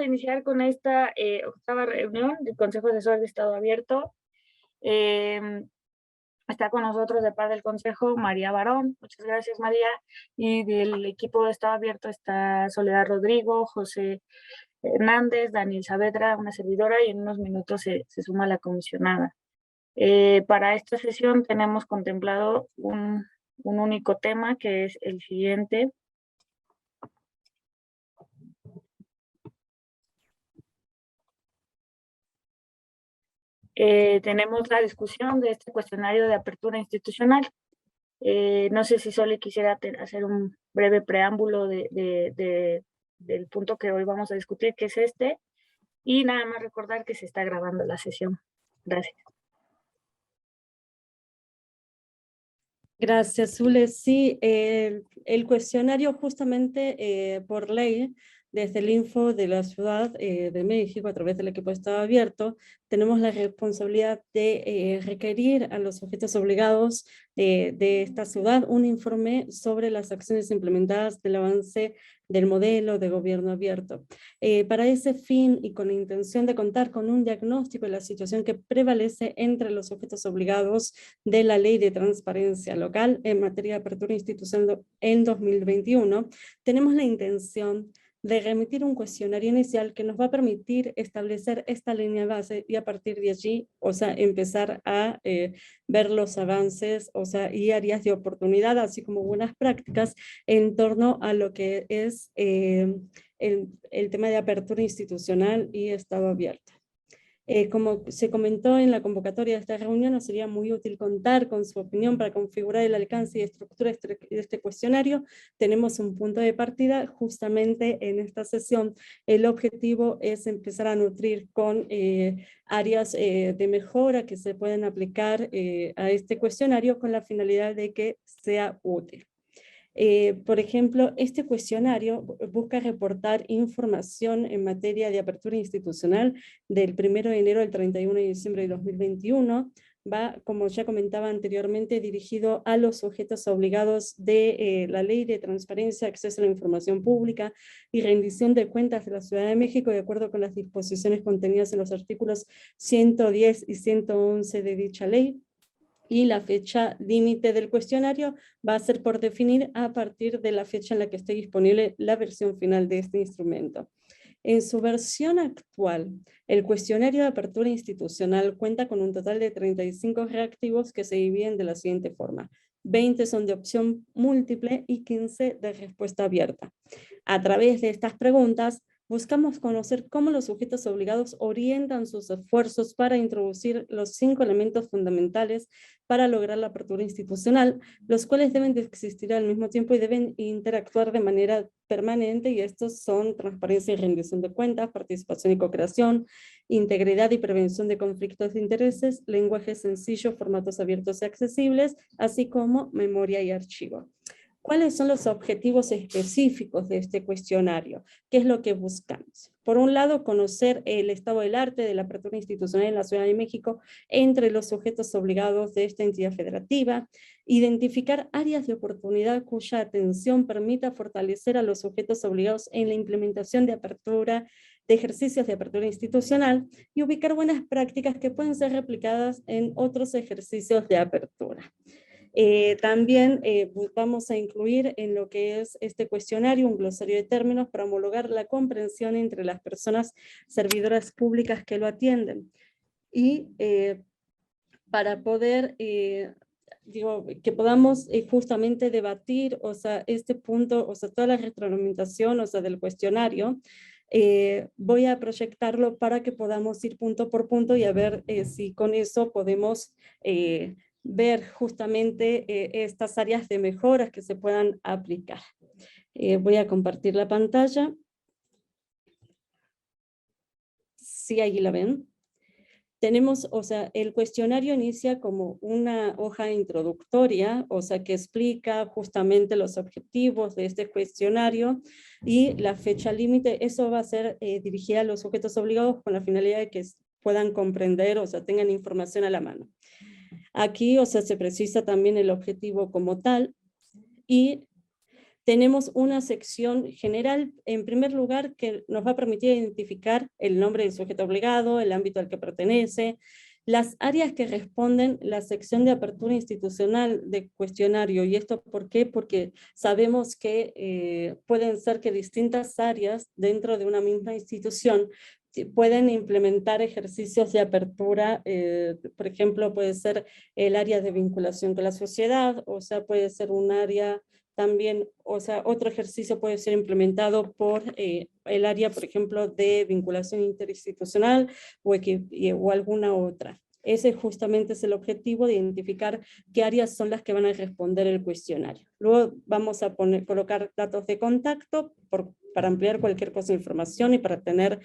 a iniciar con esta octava reunión del Consejo Asesor de Estado Abierto. Está con nosotros de parte del Consejo María Barón. Muchas gracias, María. Y del equipo de Estado Abierto está Soledad Rodrigo, José Hernández, Daniel Saavedra, una servidora, y en unos minutos se suma la comisionada. Para esta sesión tenemos contemplado un único tema, que es el siguiente. Tenemos la discusión de este cuestionario de apertura institucional. No sé si Sole quisiera hacer un breve preámbulo del punto que hoy vamos a discutir, que es este, y nada más recordar que se está grabando la sesión. Gracias. Gracias, Zule. Sí, el cuestionario justamente por ley, desde el Info de la Ciudad de México, a través del equipo de Estado Abierto, tenemos la responsabilidad de requerir a los sujetos obligados de esta ciudad un informe sobre las acciones implementadas del avance del modelo de gobierno abierto. Para ese fin y con la intención de contar con un diagnóstico de la situación que prevalece entre los sujetos obligados de la Ley de Transparencia Local en materia de apertura institucional en 2021, tenemos la intención de remitir un cuestionario inicial que nos va a permitir establecer esta línea base y a partir de allí, o sea, empezar a ver los avances, o sea, y áreas de oportunidad, así como buenas prácticas en torno a lo que es el tema de apertura institucional y Estado abierto. Como se comentó en la convocatoria de esta reunión, nos sería muy útil contar con su opinión para configurar el alcance y estructura de este cuestionario. Tenemos un punto de partida justamente en esta sesión. El objetivo es empezar a nutrir con áreas de mejora que se pueden aplicar a este cuestionario con la finalidad de que sea útil. Por ejemplo, este cuestionario busca reportar información en materia de apertura institucional del 1 de enero al 31 de diciembre de 2021. Va, como ya comentaba anteriormente, dirigido a los sujetos obligados de la Ley de Transparencia, Acceso a la Información Pública y Rendición de Cuentas de la Ciudad de México, de acuerdo con las disposiciones contenidas en los artículos 110 y 111 de dicha ley. Y la fecha límite del cuestionario va a ser por definir a partir de la fecha en la que esté disponible la versión final de este instrumento. En su versión actual, el cuestionario de apertura institucional cuenta con un total de 35 reactivos que se dividen de la siguiente forma. 20 son de opción múltiple y 15 de respuesta abierta. A través de estas preguntas, buscamos conocer cómo los sujetos obligados orientan sus esfuerzos para introducir los 5 elementos fundamentales para lograr la apertura institucional, los cuales deben de existir al mismo tiempo y deben interactuar de manera permanente, y estos son transparencia y rendición de cuentas, participación y co-creación, integridad y prevención de conflictos de intereses, lenguaje sencillo, formatos abiertos y accesibles, así como memoria y archivo. ¿Cuáles son los objetivos específicos de este cuestionario? ¿Qué es lo que buscamos? Por un lado, conocer el estado del arte de la apertura institucional en la Ciudad de México entre los sujetos obligados de esta entidad federativa, identificar áreas de oportunidad cuya atención permita fortalecer a los sujetos obligados en la implementación de apertura, de ejercicios de apertura institucional, y ubicar buenas prácticas que pueden ser replicadas en otros ejercicios de apertura. También vamos a incluir en lo que es este cuestionario un glosario de términos para homologar la comprensión entre las personas servidoras públicas que lo atienden. Y para poder, que podamos justamente debatir, o sea, este punto, o sea, toda la retroalimentación, o sea, del cuestionario, voy a proyectarlo para que podamos ir punto por punto y a ver si con eso podemos ver justamente estas áreas de mejoras que se puedan aplicar. Voy a compartir la pantalla. Sí, ahí la ven. Tenemos, o sea, el cuestionario inicia como una hoja introductoria, o sea, que explica justamente los objetivos de este cuestionario y la fecha límite. Eso va a ser dirigida a los sujetos obligados con la finalidad de que puedan comprender, o sea, tengan información a la mano. Aquí, o sea, se precisa también el objetivo como tal y tenemos una sección general, en primer lugar, que nos va a permitir identificar el nombre del sujeto obligado, el ámbito al que pertenece, las áreas que responden la sección de apertura institucional de cuestionario. ¿Y esto por qué? Porque sabemos que pueden ser que distintas áreas dentro de una misma institución pueden implementar ejercicios de apertura, por ejemplo, puede ser el área de vinculación con la sociedad, o sea, puede ser un área también, o sea, otro ejercicio puede ser implementado por el área, por ejemplo, de vinculación interinstitucional o alguna otra. Ese justamente es el objetivo, de identificar qué áreas son las que van a responder el cuestionario. Luego vamos a colocar datos de contacto para ampliar cualquier cosa de información y para tener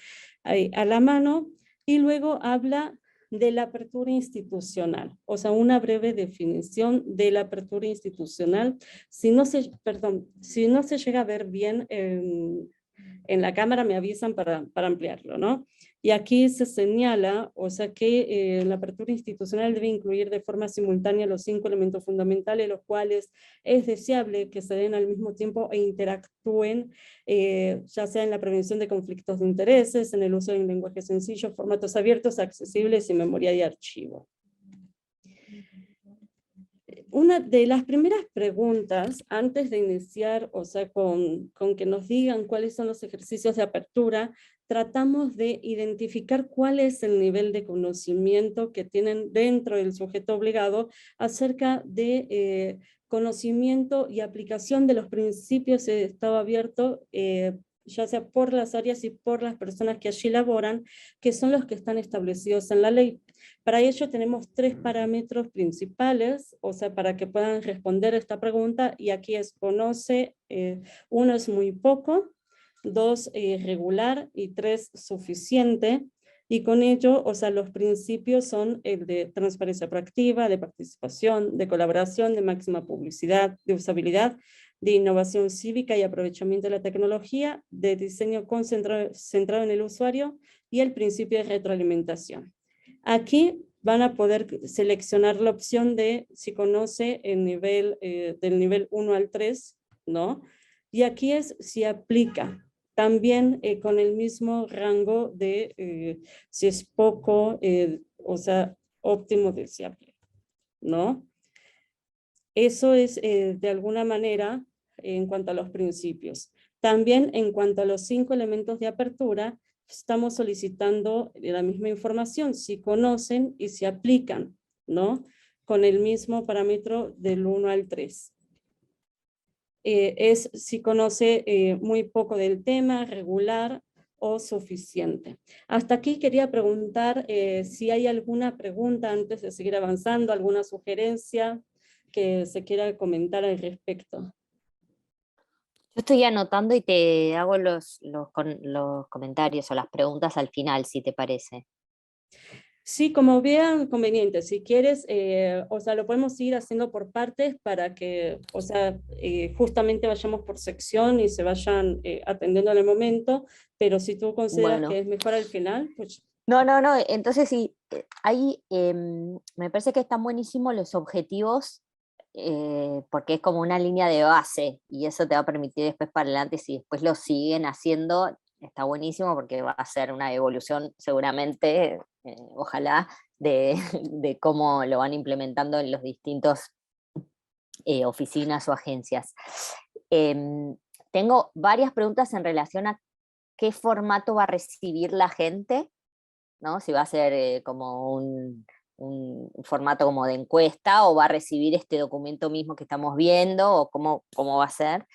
a la mano, y luego habla de la apertura institucional, o sea, una breve definición de la apertura institucional. Si no se llega a ver bien en la cámara, me avisan para ampliarlo, ¿no? Y aquí se señala, o sea, que la apertura institucional debe incluir de forma simultánea los 5 elementos fundamentales, los cuales es deseable que se den al mismo tiempo e interactúen, ya sea en la prevención de conflictos de intereses, en el uso de un lenguaje sencillo, formatos abiertos, accesibles y memoria de archivo. Una de las primeras preguntas, antes de iniciar, o sea, con que nos digan cuáles son los ejercicios de apertura, tratamos de identificar cuál es el nivel de conocimiento que tienen dentro del sujeto obligado acerca de conocimiento y aplicación de los principios de estado abierto, ya sea por las áreas y por las personas que allí laboran, que son los que están establecidos en la ley. Para ello tenemos 3 parámetros principales, o sea, para que puedan responder esta pregunta, y aquí es conoce, 1 es muy poco, 2 regular y 3 suficiente. Y con ello, o sea, los principios son el de transparencia proactiva, de participación, de colaboración, de máxima publicidad, de usabilidad, de innovación cívica y aprovechamiento de la tecnología, de diseño centrado en el usuario, y el principio de retroalimentación. Aquí van a poder seleccionar la opción de si conoce el nivel, del nivel 1 al 3, ¿no? Y aquí es si aplica. También con el mismo rango de si es poco, o sea, óptimo deseable, ¿no? Eso es de alguna manera en cuanto a los principios. También en cuanto a los 5 elementos de apertura, estamos solicitando la misma información, si conocen y si aplican, ¿no? Con el mismo parámetro del 1 al 3. Es si conoce muy poco del tema, regular o suficiente. Hasta aquí quería preguntar si hay alguna pregunta antes de seguir avanzando, alguna sugerencia que se quiera comentar al respecto. Yo estoy anotando y te hago los comentarios o las preguntas al final, si te parece. Sí, como vean conveniente, si quieres, o sea, lo podemos ir haciendo por partes para que, o sea, justamente vayamos por sección y se vayan atendiendo en el momento, pero si tú consideras Bueno. que es mejor al final, pues... No, entonces sí, ahí me parece que están buenísimos los objetivos, porque es como una línea de base, y eso te va a permitir después para adelante, si después lo siguen haciendo, está buenísimo, porque va a ser una evolución seguramente, ojalá, de cómo lo van implementando en los distintos oficinas o agencias. Tengo varias preguntas en relación a qué formato va a recibir la gente, ¿no? Si va a ser como un formato como de encuesta, o va a recibir este documento mismo que estamos viendo, o cómo va a ser,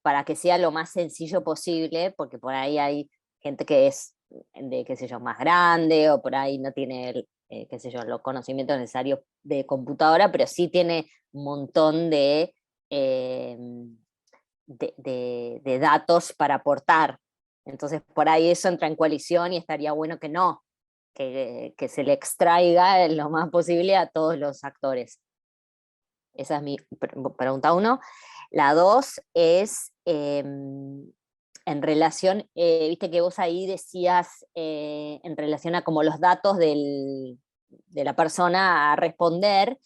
para que sea lo más sencillo posible, porque por ahí hay gente que es de, qué sé yo, más grande, o por ahí no tiene, qué sé yo, los conocimientos necesarios de computadora, pero sí tiene un montón de datos para aportar. Entonces por ahí eso entra en coalición, y estaría bueno que no, que se le extraiga lo más posible a todos los actores. Esa es mi pregunta 1. La 2 es en relación, viste que vos ahí decías en relación a como los datos de la persona a responder,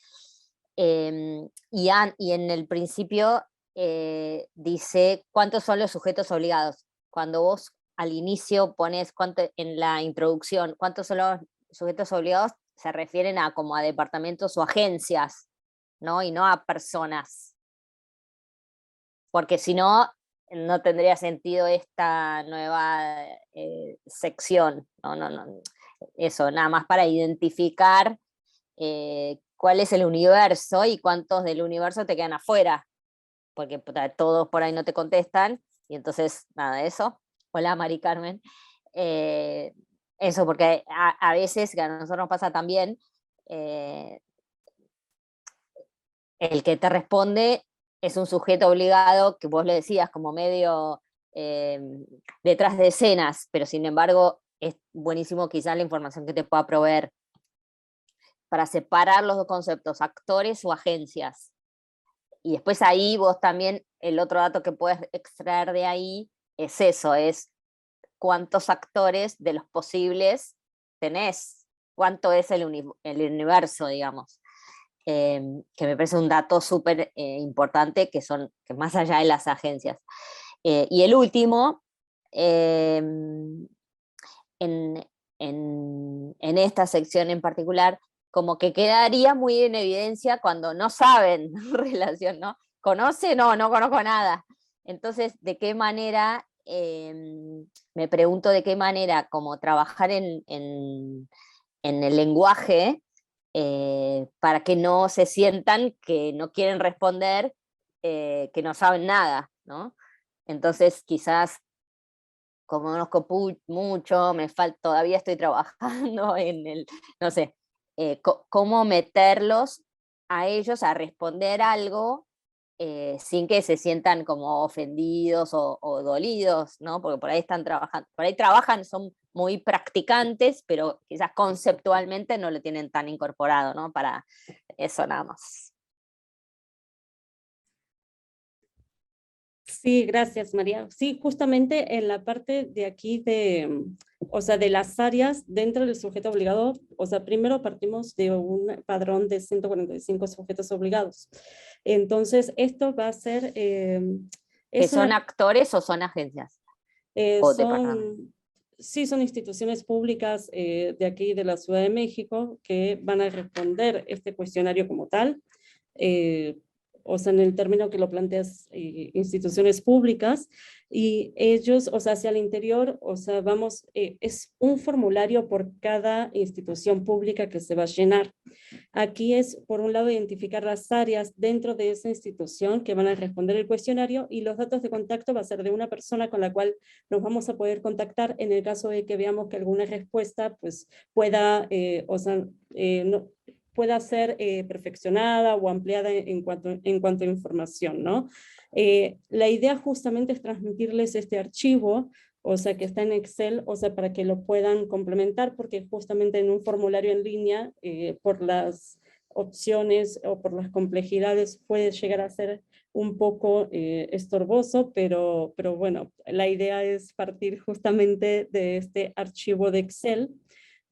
y en el principio dice cuántos son los sujetos obligados. Cuando vos al inicio pones en la introducción cuántos son los sujetos obligados, se refieren a como a departamentos o agencias, ¿no? Y no a personas. Porque si no, no tendría sentido esta nueva sección. No. Eso, nada más para identificar cuál es el universo y cuántos del universo te quedan afuera. Porque todos por ahí no te contestan, y entonces, nada de eso. Hola, Mari Carmen. Eso, porque a veces, que a nosotros nos pasa también, el que te responde es un sujeto obligado, que vos le decías como medio detrás de escenas, pero sin embargo es buenísimo quizás la información que te pueda proveer para separar los dos conceptos, actores o agencias. Y después ahí vos también, el otro dato que puedes extraer de ahí es eso, es cuántos actores de los posibles tenés, cuánto es el universo, digamos. Que me parece un dato súper importante, que más allá de las agencias. Y el último, en esta sección en particular, como que quedaría muy en evidencia cuando no saben relación, ¿no? ¿Conoce? No conozco nada. Entonces, ¿de qué manera, me pregunto de qué manera como trabajar en el lenguaje para que no se sientan que no quieren responder, que no saben nada, ¿no? Entonces, quizás, como no conozco mucho, todavía estoy trabajando no sé, cómo meterlos a ellos a responder algo sin que se sientan como ofendidos o dolidos, ¿no? Porque por ahí están trabajando, por ahí trabajan, son muy practicantes, pero quizás conceptualmente no lo tienen tan incorporado, ¿no? Para eso nada más. Sí, gracias, María. Sí, justamente en la parte de aquí o sea, de las áreas dentro del sujeto obligado, o sea, primero partimos de un padrón de 145 sujetos obligados. Entonces, esto va a ser... ¿Que son actores o son agencias? O departamentos. Sí, son instituciones públicas de aquí de la Ciudad de México que van a responder este cuestionario como tal. O sea, en el término que lo planteas, instituciones públicas, y ellos, o sea, hacia el interior, o sea, es un formulario por cada institución pública que se va a llenar. Aquí es, por un lado, identificar las áreas dentro de esa institución que van a responder el cuestionario, y los datos de contacto va a ser de una persona con la cual nos vamos a poder contactar en el caso de que veamos que alguna respuesta pues pueda, no, pueda ser perfeccionada o ampliada en cuanto a información, ¿no? La idea justamente es transmitirles este archivo, o sea, que está en Excel, o sea, para que lo puedan complementar, porque justamente en un formulario en línea, por las opciones o por las complejidades, puede llegar a ser un poco estorboso, pero bueno, la idea es partir justamente de este archivo de Excel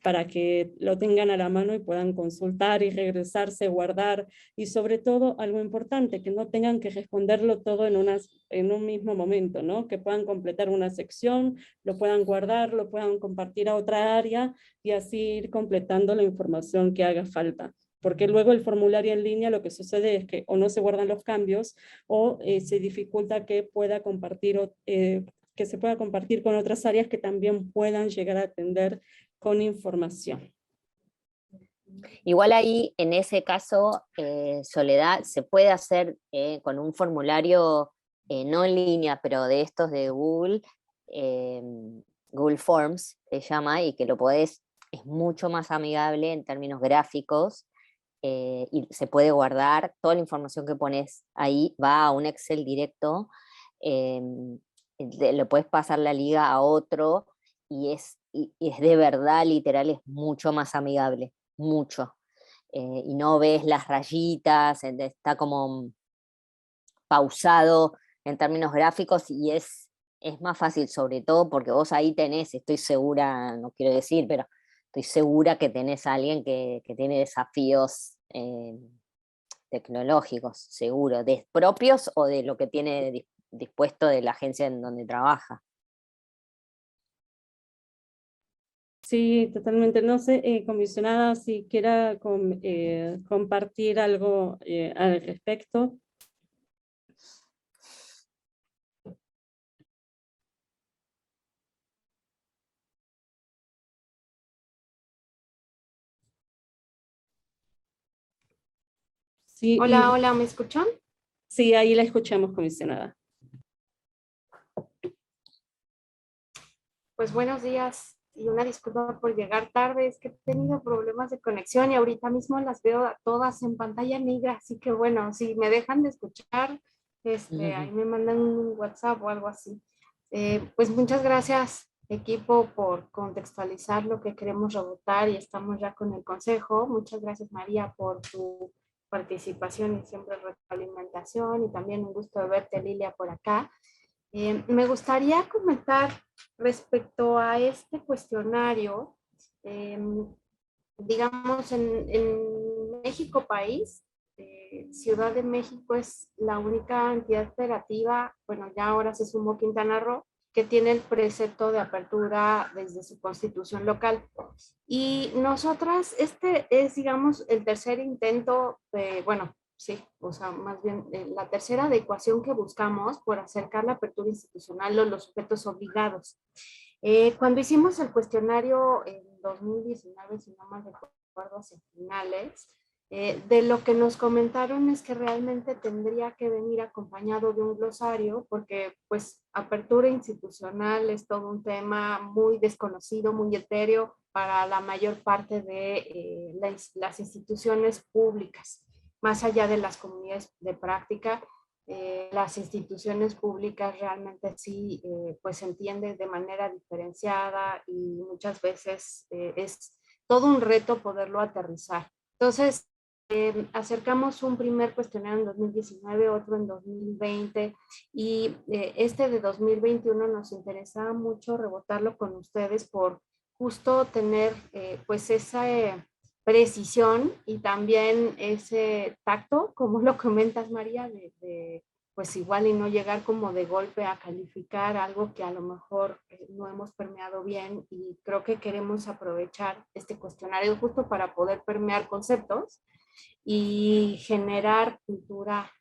para que lo tengan a la mano y puedan consultar y regresarse, guardar, y sobre todo algo importante, que no tengan que responderlo todo en un mismo momento, ¿no? Que puedan completar una sección, lo puedan guardar, lo puedan compartir a otra área y así ir completando la información que haga falta. Porque luego el formulario en línea lo que sucede es que o no se guardan los cambios o se dificulta que pueda compartir que se pueda compartir con otras áreas que también puedan llegar a atender con información. Igual ahí, en ese caso, Soledad, se puede hacer con un formulario no en línea, pero de estos de Google, Google Forms se llama, y que es mucho más amigable en términos gráficos, y se puede guardar, toda la información que pones ahí va a un Excel directo, lo puedes pasar la liga a otro, y es de verdad, literal, es mucho más amigable, mucho. Y no ves las rayitas, está como pausado en términos gráficos, y es más fácil, sobre todo porque vos ahí tenés, estoy segura, no quiero decir, pero estoy segura que tenés a alguien que tiene desafíos tecnológicos, seguro, de propios o de lo que tiene dispuesto de la agencia en donde trabaja. Sí, totalmente. No sé, comisionada, si quiera compartir algo al respecto. Sí, Hola, hola, ¿me escuchan? sí, ahí la escuchamos, comisionada. Pues buenos días y una disculpa por llegar tarde, es que he tenido problemas de conexión y ahorita mismo las veo a todas en pantalla negra, así que bueno, si me dejan de escuchar, ahí me mandan un WhatsApp o algo así. Pues muchas gracias, equipo, por contextualizar lo que queremos rebotar y estamos ya con el consejo. Muchas gracias, María, por tu participación y siempre retroalimentación, y también un gusto de verte, Lilia, por acá. Me gustaría comentar respecto a este cuestionario, digamos, en México país, Ciudad de México es la única entidad federativa, bueno, ya ahora se sumó Quintana Roo, que tiene el precepto de apertura desde su constitución local. Y nosotras, este es, digamos, el tercer intento de, bueno, sí, o sea, más bien la tercera adecuación que buscamos por acercar la apertura institucional a los sujetos obligados. Cuando hicimos el cuestionario en 2019, si no mal recuerdo, hacia finales, de lo que nos comentaron es que realmente tendría que venir acompañado de un glosario, porque pues apertura institucional es todo un tema muy desconocido, muy etéreo para la mayor parte de las instituciones públicas. Más allá de las comunidades de práctica, las instituciones públicas realmente sí, pues se entiende de manera diferenciada y muchas veces es todo un reto poderlo aterrizar. Entonces, acercamos un primer cuestionario en 2019, otro en 2020 y este de 2021 nos interesaba mucho rebotarlo con ustedes por justo tener pues esa precisión y también ese tacto, como lo comentas, María, pues igual y no llegar como de golpe a calificar algo que a lo mejor no hemos permeado bien, y creo que queremos aprovechar este cuestionario justo para poder permear conceptos y generar cultura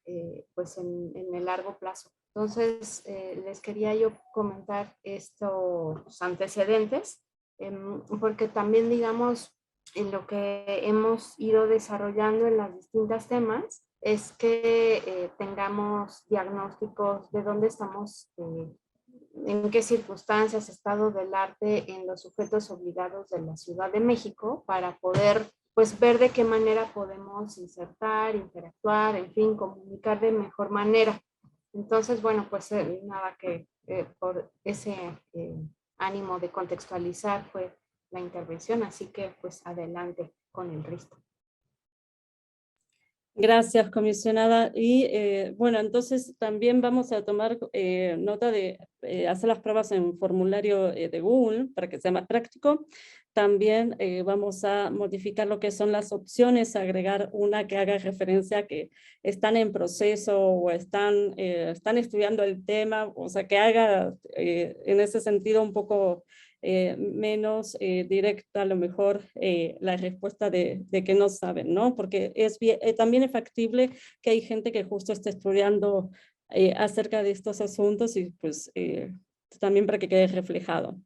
pues en el largo plazo. Entonces, les quería yo comentar estos antecedentes, porque también, digamos, en lo que hemos ido desarrollando en las distintas temas, es que tengamos diagnósticos de dónde estamos, en qué circunstancias, estado del arte en los sujetos obligados de la Ciudad de México, para poder pues ver de qué manera podemos insertar, interactuar, en fin, comunicar de mejor manera. Entonces, bueno, pues nada, que por ese ánimo de contextualizar fue la intervención, así que pues adelante con el resto. Gracias, comisionada. Y bueno, entonces también vamos a tomar nota de hacer las pruebas en formulario de Google para que sea más práctico. También vamos a modificar lo que son las opciones, agregar una que haga referencia a que están en proceso o están estudiando el tema, o sea, que haga en ese sentido un poco menos directa a lo mejor la respuesta de que no saben, ¿no? Porque también es factible que hay gente que justo está estudiando acerca de estos asuntos y pues también para que quede reflejado.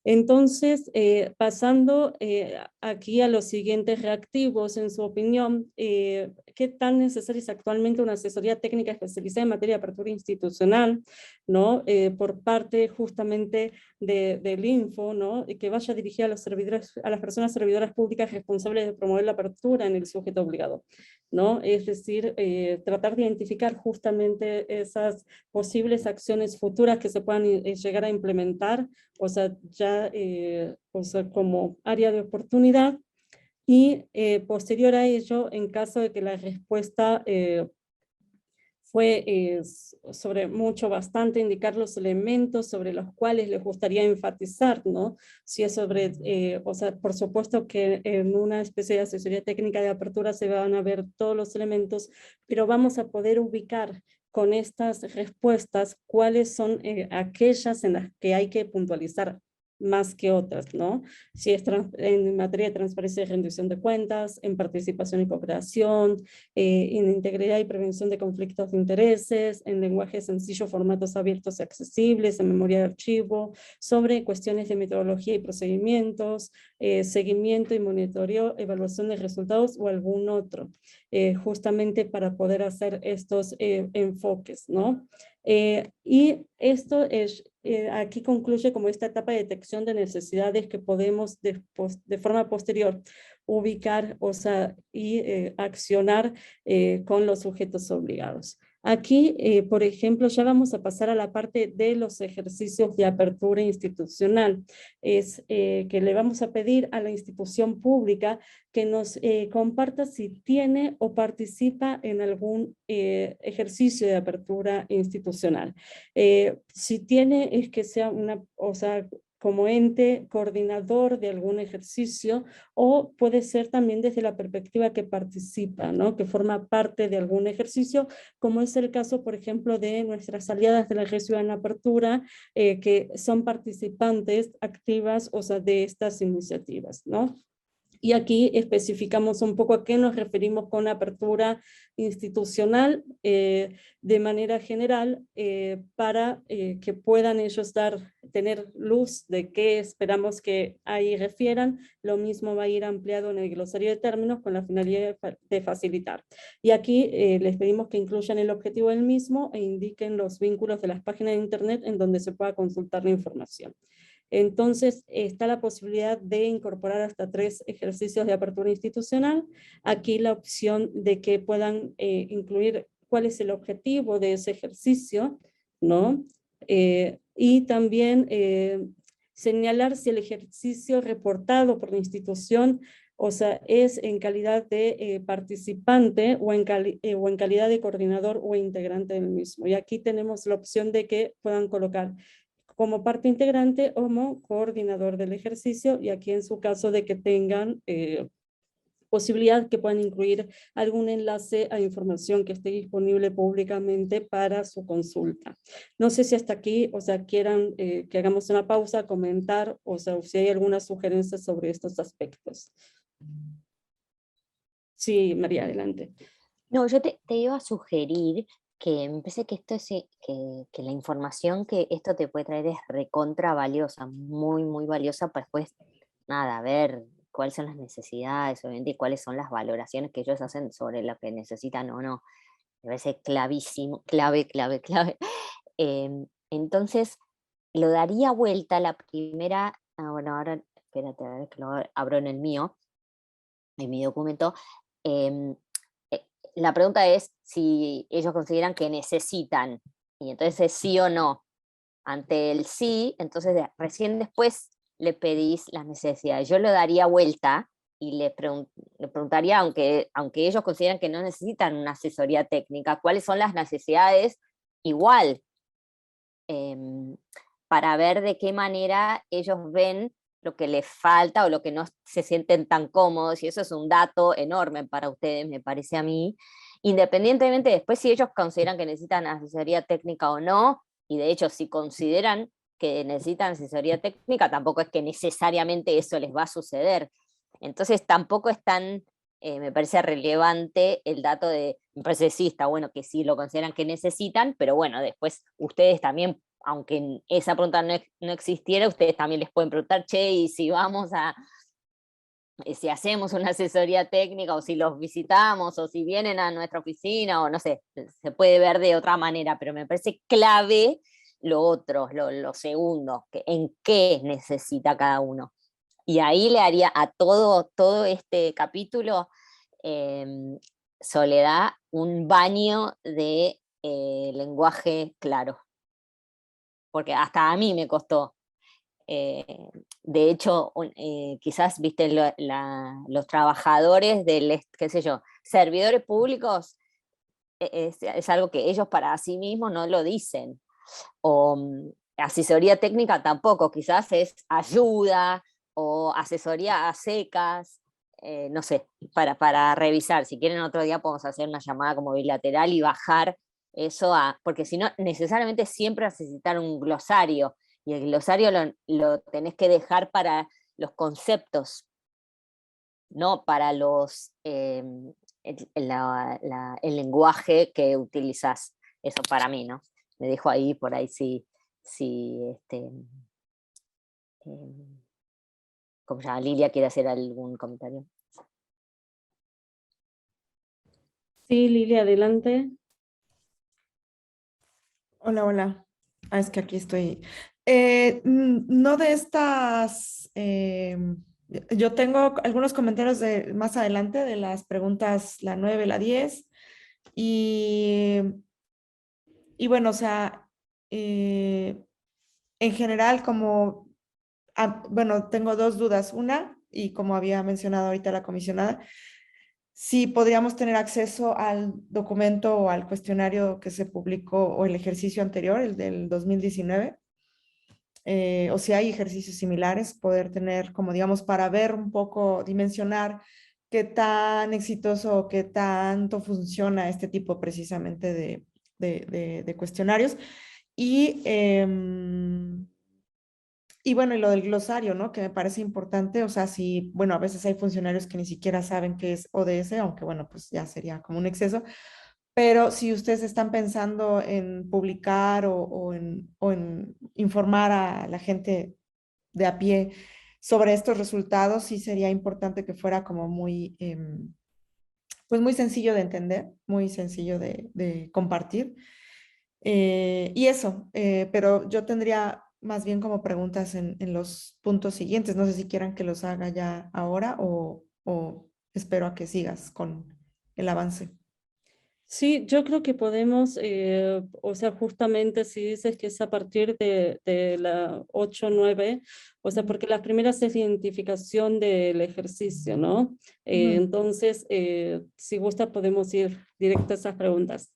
Entonces, pasando aquí a los siguientes reactivos, en su opinión, ¿qué tan necesaria es actualmente una asesoría técnica especializada en materia de apertura institucional, ¿no? Por parte justamente del Info, ¿no? Que vaya dirigida a los servidores, a las personas servidoras públicas responsables de promover la apertura en el sujeto obligado, ¿no? Es decir, tratar de identificar justamente esas posibles acciones futuras que se puedan llegar a implementar, o sea, ya o sea, como área de oportunidad, y posterior a ello, en caso de que la respuesta fue bastante indicar los elementos sobre los cuales les gustaría enfatizar, ¿no? Si es sobre, o sea, por supuesto que en una especie de asesoría técnica de apertura se van a ver todos los elementos, pero vamos a poder ubicar con estas respuestas cuáles son aquellas en las que hay que puntualizar más que otras, ¿no? Si es en materia de transparencia y rendición de cuentas, en participación y cooperación, en integridad y prevención de conflictos de intereses, en lenguaje sencillo, formatos abiertos y accesibles, en memoria de archivo, sobre cuestiones de metodología y procedimientos, seguimiento y monitoreo, evaluación de resultados o algún otro, justamente para poder hacer estos enfoques, ¿no? Y esto es, aquí concluye como esta etapa de detección de necesidades que podemos de forma posterior ubicar, o sea, y accionar con los sujetos obligados. Aquí, por ejemplo, ya vamos a pasar a la parte de los ejercicios de apertura institucional. Es que le vamos a pedir a la institución pública que nos comparta si tiene o participa en algún ejercicio de apertura institucional. Si tiene, es que sea una, o sea, como ente coordinador de algún ejercicio, o puede ser también desde la perspectiva que participa, ¿no? Que forma parte de algún ejercicio, como es el caso, por ejemplo, de nuestras aliadas de la Red Ciudadana Apertura, que son participantes activas, o sea, de estas iniciativas, ¿no? Y aquí especificamos un poco a qué nos referimos con apertura institucional de manera general para que puedan ellos tener luz de qué esperamos que ahí refieran. Lo mismo va a ir ampliado en el glosario de términos con la finalidad de facilitar. Y aquí les pedimos que incluyan el objetivo del mismo e indiquen los vínculos de las páginas de internet en donde se pueda consultar la información. Entonces, está la posibilidad de incorporar hasta 3 ejercicios de apertura institucional. Aquí la opción de que puedan incluir cuál es el objetivo de ese ejercicio, ¿no? Y también señalar si el ejercicio reportado por la institución, o sea, es en calidad de participante o en calidad de coordinador o integrante del mismo. Y aquí tenemos la opción de que puedan colocar como parte integrante o como coordinador del ejercicio, y aquí en su caso de que tengan posibilidad que puedan incluir algún enlace a información que esté disponible públicamente para su consulta. No sé si hasta aquí, o sea, quieran que hagamos una pausa, comentar, o sea, si hay alguna sugerencia sobre estos aspectos. Sí, María, adelante. No, yo te iba a sugerir que me parece que esto es, que la información que esto te puede traer es recontra valiosa, muy, muy valiosa para después, nada, ver cuáles son las necesidades, obviamente, y cuáles son las valoraciones que ellos hacen sobre lo que necesitan o no. Me parece clavísimo, clave. Entonces, lo daría vuelta la primera, bueno, ahora, espérate, a ver que lo abro en el mío, en mi documento. La pregunta es si ellos consideran que necesitan, y entonces es sí o no. Ante el sí, entonces recién después le pedís las necesidades. Yo lo daría vuelta y le preguntaría, aunque ellos consideran que no necesitan una asesoría técnica, cuáles son las necesidades igual, para ver de qué manera ellos ven lo que les falta o lo que no se sienten tan cómodos, y eso es un dato enorme para ustedes, me parece a mí, independientemente después si ellos consideran que necesitan asesoría técnica o no, y de hecho si consideran que necesitan asesoría técnica, tampoco es que necesariamente eso les va a suceder. Entonces tampoco es tan, me parece relevante el dato de, me parece sí, está bueno que sí lo consideran que necesitan, pero bueno, después ustedes también, aunque esa pregunta no existiera, ustedes también les pueden preguntar, che, y si vamos a, si hacemos una asesoría técnica, o si los visitamos, o si vienen a nuestra oficina, o no sé, se puede ver de otra manera, pero me parece clave lo otro, lo segundo, que en qué necesita cada uno. Y ahí le haría a todo este capítulo, Soledad, un baño de lenguaje claro. Porque hasta a mí me costó. De hecho, quizás, viste, los trabajadores qué sé yo, servidores públicos, es algo que ellos para sí mismos no lo dicen. O asesoría técnica tampoco, quizás es ayuda o asesoría a secas, no sé, para revisar. Si quieren otro día podemos hacer una llamada como bilateral y bajar eso porque si no, necesariamente siempre necesitar un glosario, y el glosario lo tenés que dejar para los conceptos, no para el lenguaje que utilizás. Eso para mí, ¿no? Me dejo ahí por ahí si como ya Lilia quiere hacer algún comentario. Sí, Lilia, adelante. Hola, hola. Es que aquí estoy. No de estas, yo tengo algunos comentarios de más adelante de las preguntas, la 9, la 10, y, y bueno, o sea, en general, como, bueno, tengo dos dudas. Una, y como había mencionado ahorita la comisionada, si podríamos tener acceso al documento o al cuestionario que se publicó o el ejercicio anterior, el del 2019, o si hay ejercicios similares, poder tener, como digamos, para ver un poco, dimensionar qué tan exitoso o qué tanto funciona este tipo precisamente de cuestionarios. Y, y bueno, y lo del glosario, ¿no? Que me parece importante, o sea, si, bueno, a veces hay funcionarios que ni siquiera saben qué es ODS, aunque bueno, pues ya sería como un exceso, pero si ustedes están pensando en publicar o en informar a la gente de a pie sobre estos resultados, sí sería importante que fuera como muy, pues muy sencillo de entender, muy sencillo de compartir. Y eso, pero yo tendría más bien como preguntas en los puntos siguientes. No sé si quieran que los haga ya ahora o espero a que sigas con el avance. Sí, yo creo que podemos, o sea, justamente si dices que es a partir de la 8 9, o sea, porque las primeras es la identificación del ejercicio, ¿no? Ujú. Entonces, si gusta, podemos ir directo a esas preguntas.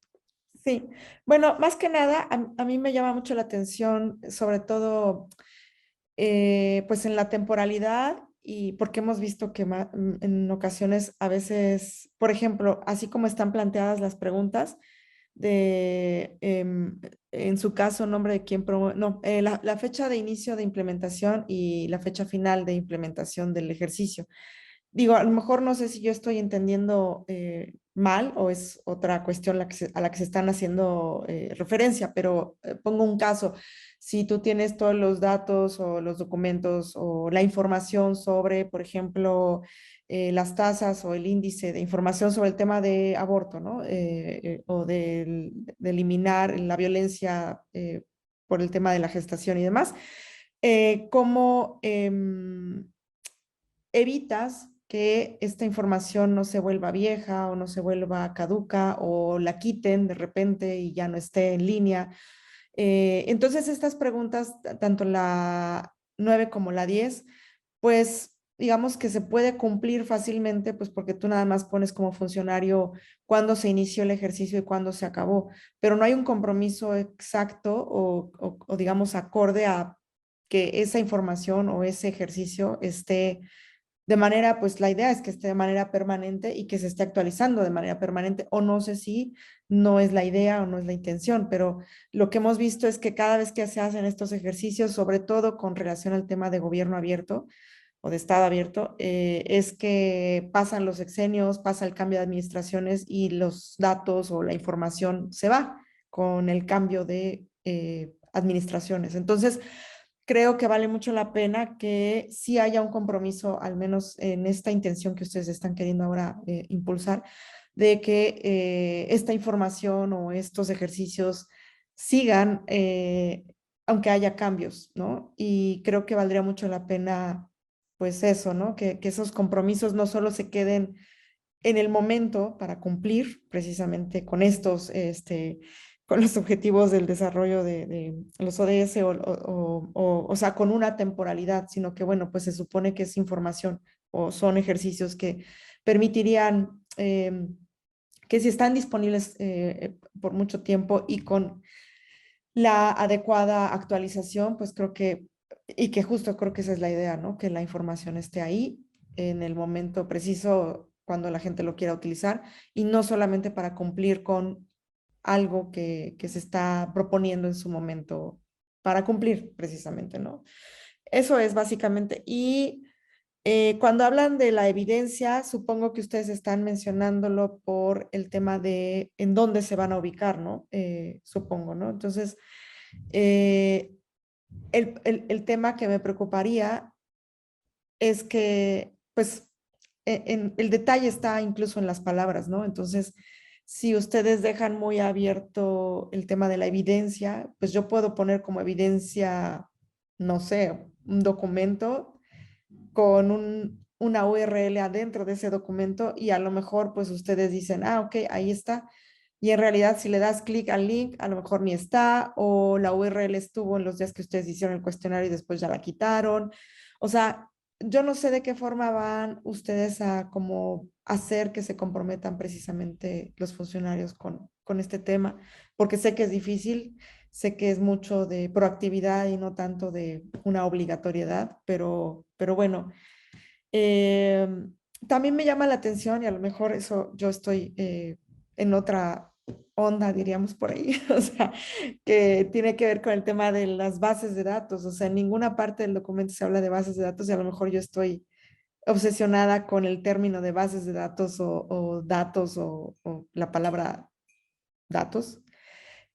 Sí, bueno, más que nada, a mí me llama mucho la atención, sobre todo, pues en la temporalidad y porque hemos visto que en ocasiones, a veces, por ejemplo, así como están planteadas las preguntas de, en su caso, nombre de quién promueve, no, la fecha de inicio de implementación y la fecha final de implementación del ejercicio. Digo, a lo mejor no sé si yo estoy entendiendo mal o es otra cuestión a la que se están haciendo referencia, pero pongo un caso. Si tú tienes todos los datos o los documentos o la información sobre, por ejemplo, las tasas o el índice de información sobre el tema de aborto, ¿no? O de eliminar la violencia por el tema de la gestación y demás, ¿cómo evitas que esta información no se vuelva vieja o no se vuelva caduca o la quiten de repente y ya no esté en línea? Entonces, estas preguntas, tanto la 9 como la 10, pues digamos que se puede cumplir fácilmente, pues porque tú nada más pones como funcionario cuándo se inició el ejercicio y cuándo se acabó, pero no hay un compromiso exacto o digamos acorde a que esa información o ese ejercicio esté de manera, pues la idea es que esté de manera permanente y que se esté actualizando de manera permanente, o no sé si no es la idea o no es la intención, pero lo que hemos visto es que cada vez que se hacen estos ejercicios, sobre todo con relación al tema de gobierno abierto o de Estado abierto, es que pasan los sexenios, pasa el cambio de administraciones y los datos o la información se va con el cambio de administraciones. Entonces, creo que vale mucho la pena que sí haya un compromiso, al menos en esta intención que ustedes están queriendo ahora impulsar, de que esta información o estos ejercicios sigan, aunque haya cambios, ¿no? Y creo que valdría mucho la pena, pues eso, ¿no? Que esos compromisos no solo se queden en el momento para cumplir precisamente con estos, con los objetivos del desarrollo de los ODS o sea, con una temporalidad, sino que, bueno, pues se supone que es información o son ejercicios que permitirían que si están disponibles por mucho tiempo y con la adecuada actualización, pues creo que, y que justo creo que esa es la idea, ¿no? Que la información esté ahí en el momento preciso cuando la gente lo quiera utilizar y no solamente para cumplir con algo que se está proponiendo en su momento para cumplir precisamente, ¿no? Eso es básicamente. Y cuando hablan de la evidencia, supongo que ustedes están mencionándolo por el tema de en dónde se van a ubicar, ¿no? Supongo, ¿no? Entonces, eh, el tema que me preocuparía es que, pues, el detalle está incluso en las palabras, ¿no? Entonces, si ustedes dejan muy abierto el tema de la evidencia, pues yo puedo poner como evidencia, no sé, un documento con una URL adentro de ese documento y a lo mejor pues ustedes dicen, ah, ok, ahí está. Y en realidad si le das clic al link, a lo mejor ni está o la URL estuvo en los días que ustedes hicieron el cuestionario y después ya la quitaron. O sea, yo no sé de qué forma van ustedes a como hacer que se comprometan precisamente los funcionarios con este tema, porque sé que es difícil, sé que es mucho de proactividad y no tanto de una obligatoriedad, pero bueno, eh, también me llama la atención y a lo mejor eso yo estoy en otra onda, diríamos por ahí, o sea, que tiene que ver con el tema de las bases de datos, o sea, en ninguna parte del documento se habla de bases de datos y a lo mejor yo estoy obsesionada con el término de bases de datos o datos o la palabra datos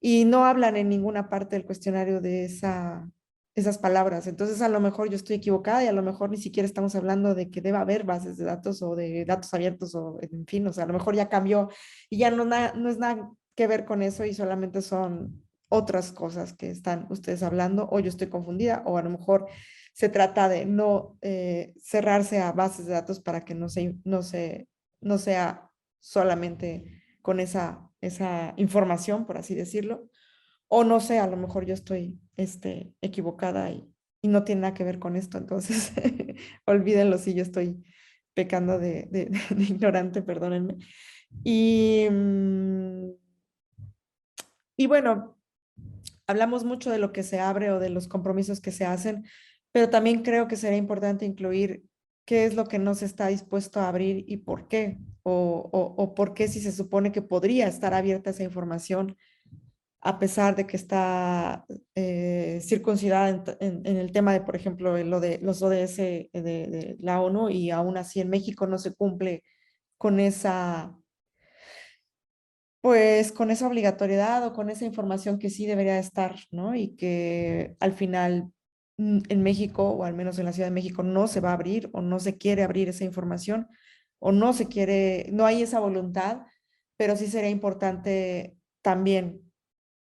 y no hablan en ninguna parte del cuestionario de esas palabras. Entonces, a lo mejor yo estoy equivocada y a lo mejor ni siquiera estamos hablando de que deba haber bases de datos o de datos abiertos o en fin, o sea, a lo mejor ya cambió y ya no es nada que ver con eso y solamente son otras cosas que están ustedes hablando o yo estoy confundida o a lo mejor se trata de no cerrarse a bases de datos para que no sea solamente con esa información, por así decirlo. O no sé, a lo mejor yo estoy equivocada y no tiene nada que ver con esto, entonces olvídenlo si yo estoy pecando de ignorante, perdónenme. Y, y bueno, hablamos mucho de lo que se abre o de los compromisos que se hacen, pero también creo que sería importante incluir qué es lo que no se está dispuesto a abrir y por qué, o por qué si se supone que podría estar abierta esa información a pesar de que está circuncidada en el tema de, por ejemplo, lo de los ODS de la ONU y aún así en México no se cumple con esa, pues, con esa obligatoriedad o con esa información que sí debería estar, ¿no? Y que al final en México, o al menos en la Ciudad de México, no se va a abrir o no se quiere abrir esa información o no se quiere, no hay esa voluntad, pero sí sería importante también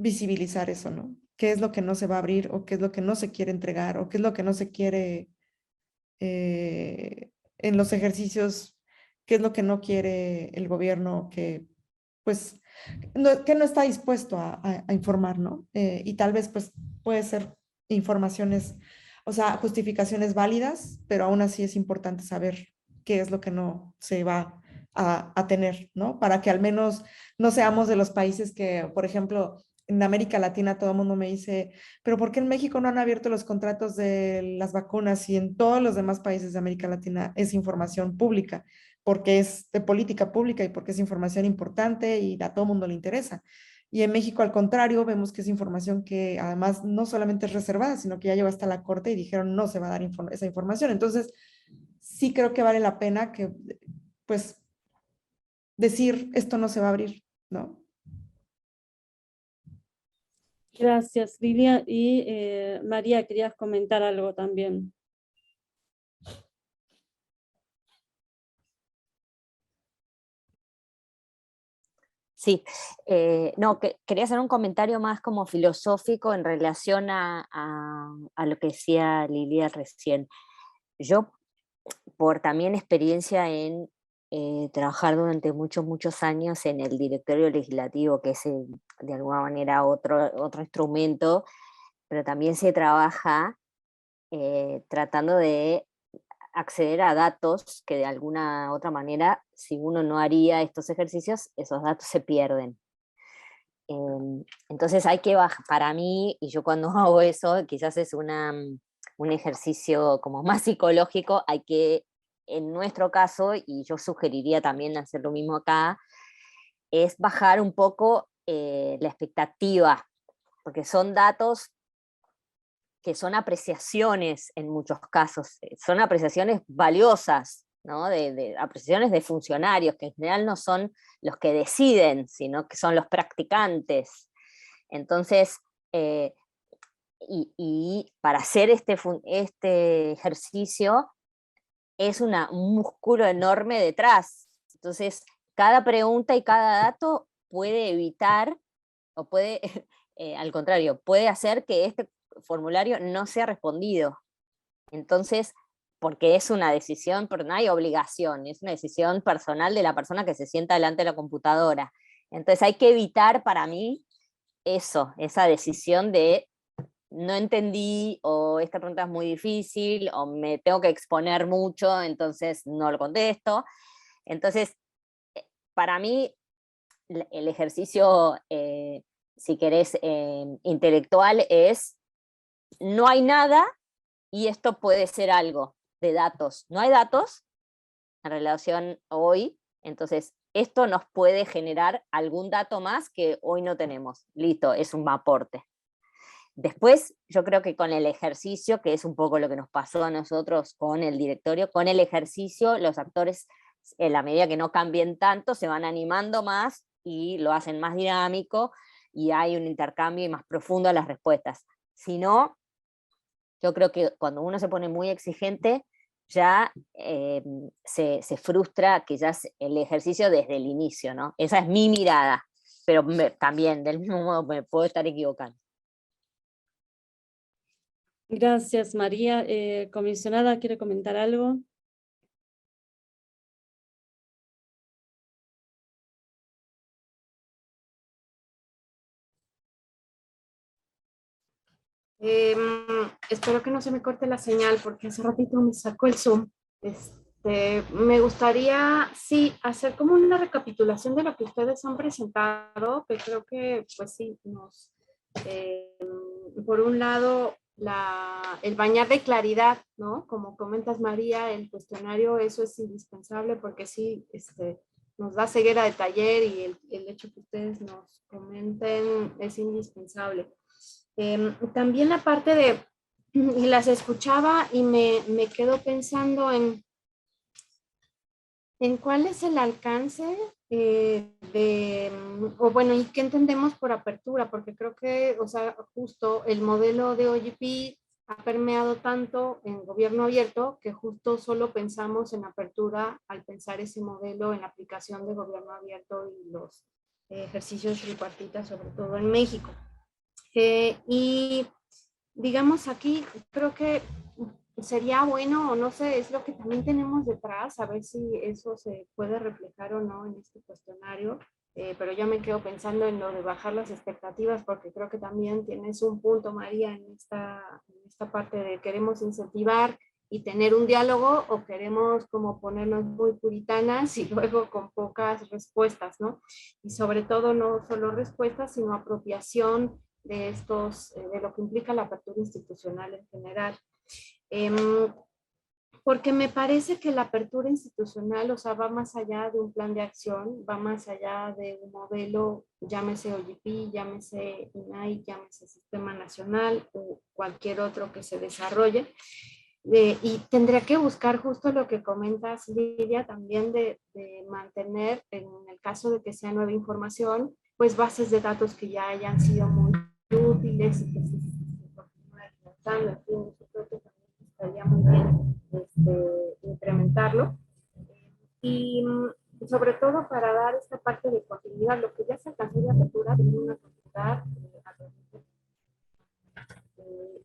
visibilizar eso, ¿no? ¿Qué es lo que no se va a abrir o qué es lo que no se quiere entregar o qué es lo que no se quiere en los ejercicios, qué es lo que no quiere el gobierno que, pues, que no está dispuesto a informar, ¿no? Y tal vez, pues, puede ser informaciones, o sea, justificaciones válidas, pero aún así es importante saber qué es lo que no se va a tener, ¿no? Para que al menos no seamos de los países que, por ejemplo, en América Latina todo el mundo me dice, pero ¿por qué en México no han abierto los contratos de las vacunas y en todos los demás países de América Latina es información pública? Porque es de política pública y porque es información importante y a todo mundo le interesa. Y en México, al contrario, vemos que es información que además no solamente es reservada, sino que ya llegó hasta la corte y dijeron no se va a dar esa información. Entonces, sí creo que vale la pena que, pues, decir esto no se va a abrir, ¿no? Gracias, Lilia. Y María, querías comentar algo también. Sí, no, quería hacer un comentario más como filosófico en relación a lo que decía Lilia recién. Yo, por también experiencia en trabajar durante muchos años en el directorio legislativo, que es de alguna manera otro instrumento, pero también se trabaja tratando de acceder a datos que de alguna otra manera, si uno no haría estos ejercicios, esos datos se pierden. Entonces hay que bajar, para mí, y yo cuando hago eso, quizás es un ejercicio como más psicológico, hay que, en nuestro caso, y yo sugeriría también hacer lo mismo acá, es bajar un poco la expectativa, porque son datos que son apreciaciones en muchos casos, son apreciaciones valiosas, ¿no? De apreciaciones de funcionarios, que en general no son los que deciden, sino que son los practicantes. Entonces, y para hacer este ejercicio es un músculo enorme detrás. Entonces, cada pregunta y cada dato puede evitar, o puede, al contrario, puede hacer que este formulario no sea respondido. Entonces, porque es una decisión, pero no hay obligación, es una decisión personal de la persona que se sienta delante de la computadora. Entonces hay que evitar, para mí, eso, esa decisión de no entendí, o esta pregunta es muy difícil, o me tengo que exponer mucho, entonces no lo contesto. Entonces, para mí, el ejercicio, si querés, intelectual es, no hay nada, y esto puede ser algo de datos. No hay datos en relación hoy, entonces esto nos puede generar algún dato más que hoy no tenemos. Listo, es un aporte. Después, yo creo que con el ejercicio, que es un poco lo que nos pasó a nosotros con el directorio, con el ejercicio los actores, en la medida que no cambien tanto, se van animando más y lo hacen más dinámico, y hay un intercambio y más profundo a las respuestas. Si no, yo creo que cuando uno se pone muy exigente, ya se frustra quizás el ejercicio desde el inicio, ¿no? Esa es mi mirada, pero también, del mismo modo, me puedo estar equivocando. Gracias, María. Comisionada, ¿quiere comentar algo? Espero que no se me corte la señal porque hace ratito me sacó el Zoom. Me gustaría, sí, hacer como una recapitulación de lo que ustedes han presentado, que creo que, pues sí, por un lado, el bañar de claridad, ¿no? Como comentas, María, el cuestionario, eso es indispensable porque sí, nos da ceguera de taller, y el hecho que ustedes nos comenten es indispensable. También la parte de, y las escuchaba y me quedo pensando en cuál es el alcance o bueno, y qué entendemos por apertura, porque creo que, o sea, justo el modelo de OGP ha permeado tanto en gobierno abierto que justo solo pensamos en apertura al pensar ese modelo en la aplicación de gobierno abierto y los ejercicios tripartitas, sobre todo en México. Y digamos aquí, creo que sería bueno, o no sé, es lo que también tenemos detrás, a ver si eso se puede reflejar o no en este cuestionario, pero yo me quedo pensando en lo de bajar las expectativas, porque creo que también tienes un punto, María, en esta parte de queremos incentivar y tener un diálogo, o queremos como ponernos muy puritanas y luego con pocas respuestas, ¿no? Y sobre todo no solo respuestas, sino apropiación de de lo que implica la apertura institucional en general. Porque me parece que la apertura institucional, o sea, va más allá de un plan de acción, va más allá de un modelo, llámese OGP, llámese INAI, llámese Sistema Nacional o cualquier otro que se desarrolle. Y tendría que buscar justo lo que comentas, Lidia, también de mantener, en el caso de que sea nueva información, pues bases de datos que ya hayan sido muy útiles y que se continúen alimentando. En fin, yo creo que también estaría muy bien incrementarlo. Y sobre todo para dar esta parte de continuidad, lo que ya se alcanzó de apertura de una continuidad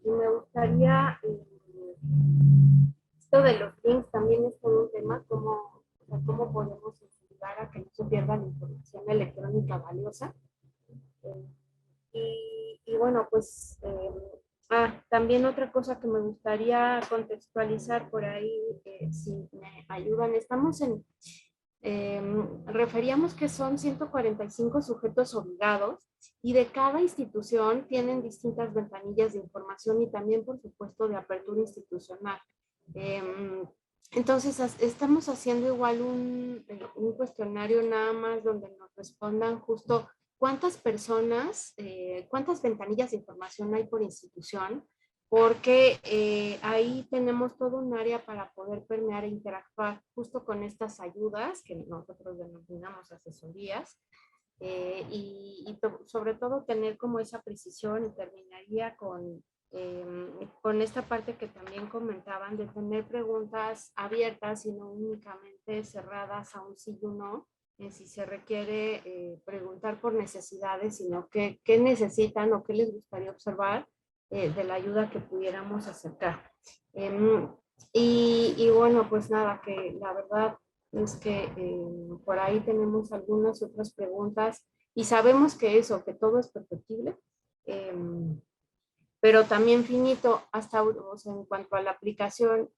y me gustaría esto de los links también es todo un tema, cómo podemos incentivar a que no se pierda la información electrónica valiosa. Y bueno, pues También otra cosa que me gustaría contextualizar por ahí, si me ayudan, estamos en, referíamos que son 145 sujetos obligados y de cada institución tienen distintas ventanillas de información y también, por supuesto, de apertura institucional. Entonces, estamos haciendo igual un cuestionario nada más donde nos respondan justo cuántas personas, cuántas ventanillas de información hay por institución, porque ahí tenemos todo un área para poder permear e interactuar justo con estas ayudas que nosotros denominamos asesorías, y sobre todo tener como esa precisión, y terminaría con esta parte que también comentaban de tener preguntas abiertas y no únicamente cerradas a un sí o no, si se requiere preguntar por necesidades, sino qué necesitan o qué les gustaría observar de la ayuda que pudiéramos acercar. Y bueno, pues nada, que la verdad es que por ahí tenemos algunas otras preguntas y sabemos que eso, que todo es perfectible, pero también finito hasta, o sea, en cuanto a la aplicación.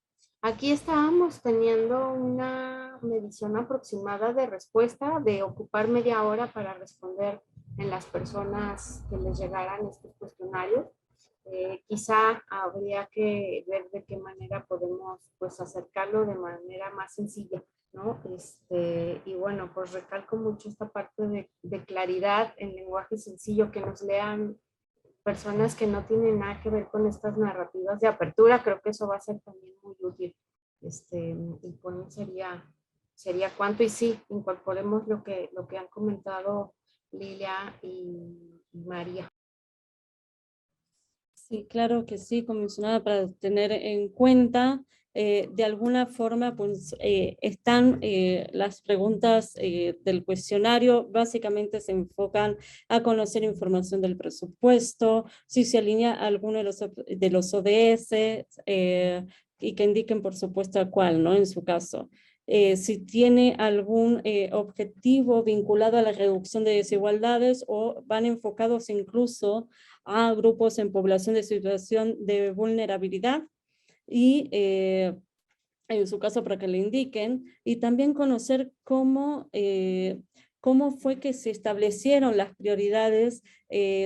Aquí estábamos teniendo una medición aproximada de respuesta, de ocupar media hora para responder en las personas que les llegaran estos cuestionarios. Quizá habría que ver de qué manera podemos pues acercarlo de manera más sencilla, ¿no? Y bueno, pues recalco mucho esta parte de claridad en lenguaje sencillo, que nos lean personas que no tienen nada que ver con estas narrativas de apertura. Creo que eso va a ser también muy útil. Y pues sería cuánto, y sí, incorporemos lo que han comentado Lilia y María. Sí, claro que sí, comisionada, para tener en cuenta. De alguna forma, pues están las preguntas del cuestionario, básicamente se enfocan a conocer información del presupuesto, si se alinea a alguno de los ODS, y que indiquen por supuesto a cuál, ¿no? En su caso. Si tiene algún objetivo vinculado a la reducción de desigualdades o van enfocados incluso a grupos en población de situación de vulnerabilidad, y en su caso para que le indiquen, y también conocer cómo fue que se establecieron las prioridades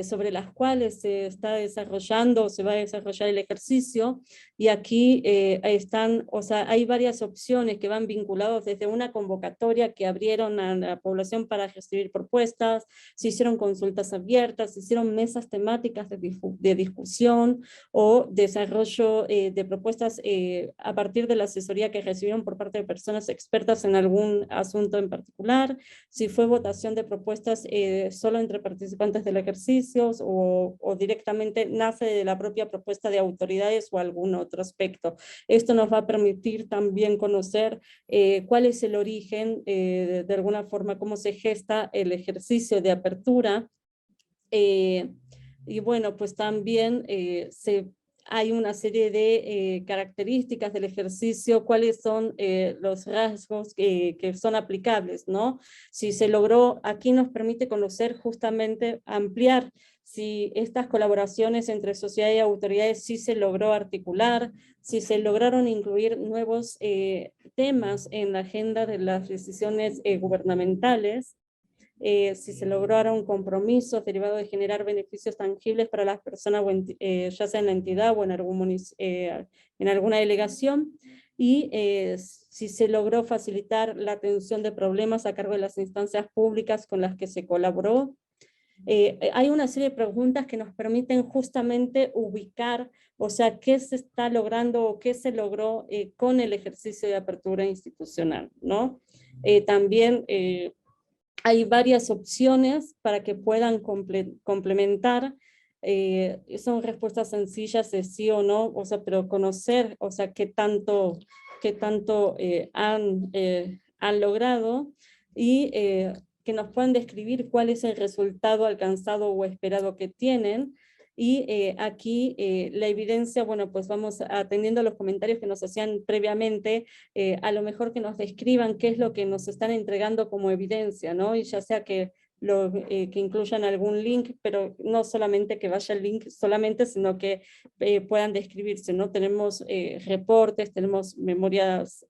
sobre las cuales se está desarrollando, se va a desarrollar el ejercicio. Y aquí están, o sea, hay varias opciones que van vinculadas desde una convocatoria que abrieron a la población para recibir propuestas, se hicieron consultas abiertas, se hicieron mesas temáticas de discusión o desarrollo de propuestas a partir de la asesoría que recibieron por parte de personas expertas en algún asunto en particular, si fue votación de propuestas solo entre participantes del ejercicio o directamente nace de la propia propuesta de autoridades o algún otro aspecto. Esto nos va a permitir también conocer cuál es el origen, de alguna forma, cómo se gesta el ejercicio de apertura. Y bueno, pues también hay una serie de características del ejercicio, cuáles son los rasgos que son aplicables, ¿no? Si se logró, aquí nos permite conocer justamente, ampliar si estas colaboraciones entre sociedad y autoridades sí se logró articular, si se lograron incluir nuevos temas en la agenda de las decisiones gubernamentales, si se lograron compromisos derivados de generar beneficios tangibles para las personas, ya sea en la entidad o en en alguna delegación, y si se logró facilitar la atención de problemas a cargo de las instancias públicas con las que se colaboró. Hay una serie de preguntas que nos permiten justamente ubicar, o sea, qué se está logrando o qué se logró con el ejercicio de apertura institucional, ¿no? También hay varias opciones para que puedan complementar. Son respuestas sencillas de sí o no, o sea, pero conocer, o sea, qué tanto han logrado, y que nos puedan describir cuál es el resultado alcanzado o esperado que tienen. Y aquí la evidencia, bueno, pues vamos atendiendo a los comentarios que nos hacían previamente, a lo mejor que nos describan qué es lo que nos están entregando como evidencia, ¿no? Y ya sea que que incluyan algún link, pero no solamente que vaya el link solamente, sino que puedan describirse, ¿no? Tenemos reportes, tenemos memorias,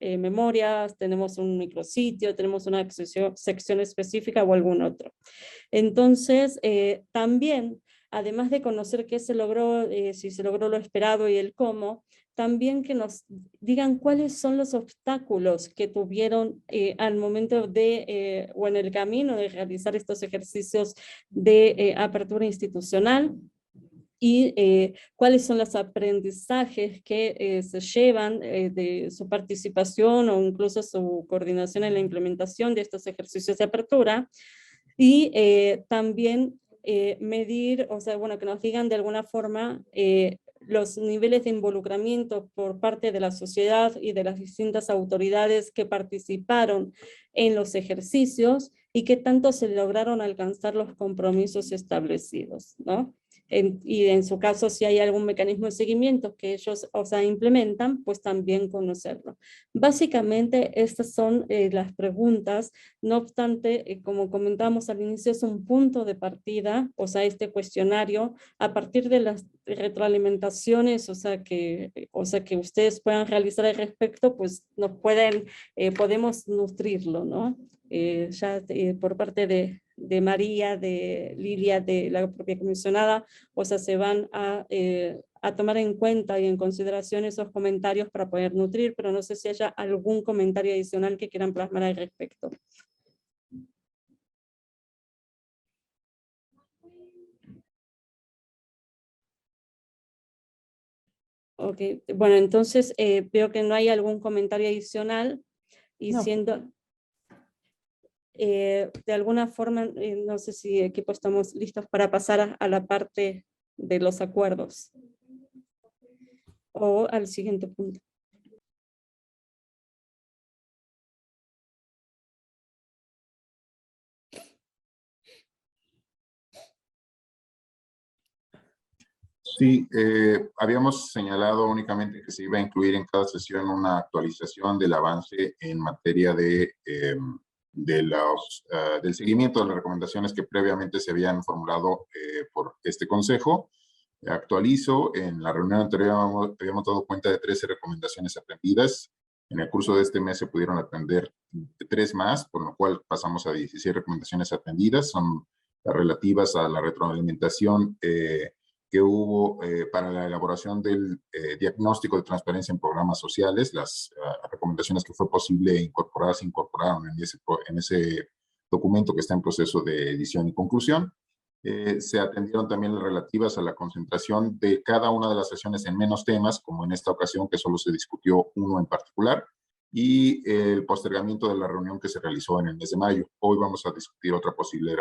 tenemos un micrositio, tenemos una sección específica o algún otro. Entonces, también, además de conocer qué se logró, si se logró lo esperado y el cómo, también que nos digan cuáles son los obstáculos que tuvieron al momento de, o en el camino de realizar estos ejercicios de apertura institucional, y cuáles son los aprendizajes que se llevan de su participación o incluso su coordinación en la implementación de estos ejercicios de apertura, y también medir, o sea, bueno, que nos digan de alguna forma los niveles de involucramiento por parte de la sociedad y de las distintas autoridades que participaron en los ejercicios y qué tanto se lograron alcanzar los compromisos establecidos, ¿no? Y en su caso, si hay algún mecanismo de seguimiento que ellos, o sea, implementan, pues también conocerlo. Básicamente, estas son las preguntas. No obstante, como comentábamos al inicio, es un punto de partida, o sea, este cuestionario, a partir de las retroalimentaciones, o sea, que ustedes puedan realizar al respecto, pues nos podemos nutrirlo, ¿no? Ya por parte de María, de Lilia, de la propia comisionada, o sea, se van a tomar en cuenta y en consideración esos comentarios para poder nutrir, pero no sé si haya algún comentario adicional que quieran plasmar al respecto. Ok, bueno, entonces veo que no hay algún comentario adicional y No. siendo... de alguna forma, no sé si equipo estamos listos para pasar a la parte de los acuerdos o al siguiente punto. Sí, habíamos señalado únicamente que se iba a incluir en cada sesión una actualización del avance en materia del seguimiento de las recomendaciones que previamente se habían formulado por este consejo. Actualizo, en la reunión anterior habíamos dado cuenta de 13 recomendaciones atendidas. En el curso de este mes se pudieron atender 3 más, por lo cual pasamos a 16 recomendaciones atendidas. Son las relativas a la retroalimentación que hubo para la elaboración del diagnóstico de transparencia en programas sociales. Las recomendaciones que fue posible incorporar se incorporaron en ese documento que está en proceso de edición y conclusión. Se atendieron también las relativas a la concentración de cada una de las sesiones en menos temas, como en esta ocasión que solo se discutió uno en particular, y el postergamiento de la reunión que se realizó en el mes de mayo. Hoy vamos a discutir otra posible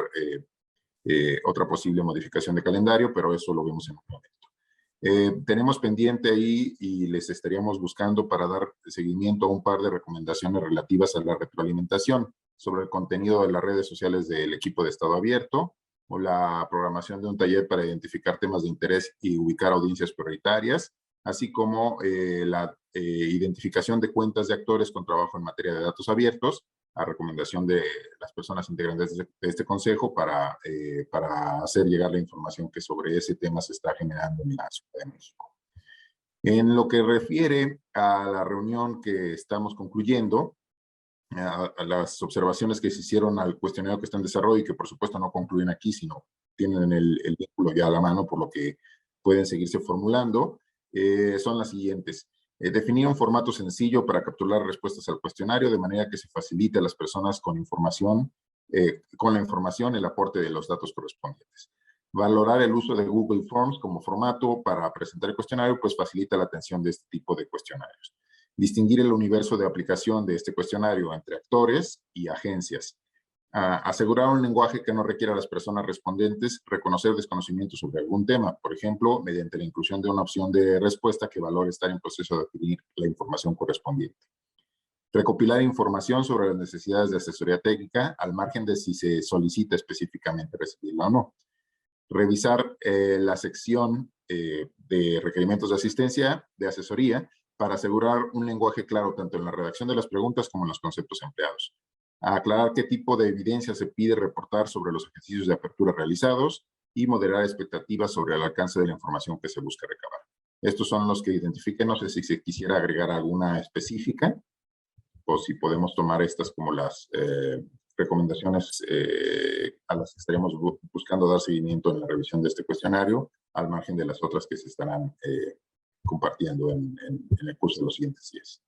modificación de calendario, pero eso lo vemos en un momento. Tenemos pendiente ahí y les estaríamos buscando para dar seguimiento a un par de recomendaciones relativas a la retroalimentación sobre el contenido de las redes sociales del equipo de Estado Abierto, o la programación de un taller para identificar temas de interés y ubicar audiencias prioritarias, así como la identificación de cuentas de actores con trabajo en materia de datos abiertos, a recomendación de las personas integrantes de este consejo para hacer llegar la información que sobre ese tema se está generando en la Ciudad de México. En lo que refiere a la reunión que estamos concluyendo, a las observaciones que se hicieron al cuestionario que está en desarrollo y que por supuesto no concluyen aquí, sino tienen el vínculo ya a la mano, por lo que pueden seguirse formulando, son las siguientes. Definir un formato sencillo para capturar respuestas al cuestionario de manera que se facilite a las personas con la información el aporte de los datos correspondientes. Valorar el uso de Google Forms como formato para presentar el cuestionario, pues facilita la atención de este tipo de cuestionarios. Distinguir el universo de aplicación de este cuestionario entre actores y agencias. Asegurar un lenguaje que no requiera a las personas respondentes reconocer desconocimiento sobre algún tema, por ejemplo, mediante la inclusión de una opción de respuesta que valore estar en proceso de adquirir la información correspondiente. Recopilar información sobre las necesidades de asesoría técnica, al margen de si se solicita específicamente recibirla o no. Revisar la sección de requerimientos de asistencia, de asesoría, para asegurar un lenguaje claro tanto en la redacción de las preguntas como en los conceptos empleados. a aclarar qué tipo de evidencia se pide reportar sobre los ejercicios de apertura realizados y moderar expectativas sobre el alcance de la información que se busca recabar. Estos son los que identifiquen. No sé si se quisiera agregar alguna específica o si podemos tomar estas como las recomendaciones a las que estaríamos buscando dar seguimiento en la revisión de este cuestionario, al margen de las otras que se estarán compartiendo en el curso de los siguientes días.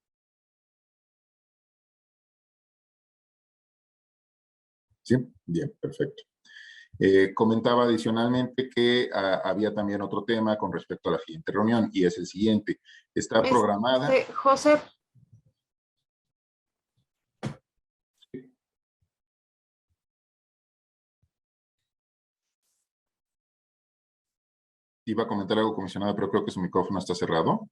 ¿Sí? Bien, perfecto. Comentaba adicionalmente que había también otro tema con respecto a la siguiente reunión, y es el siguiente. Está programada... José. Iba a comentar algo, comisionado, pero creo que su micrófono está cerrado.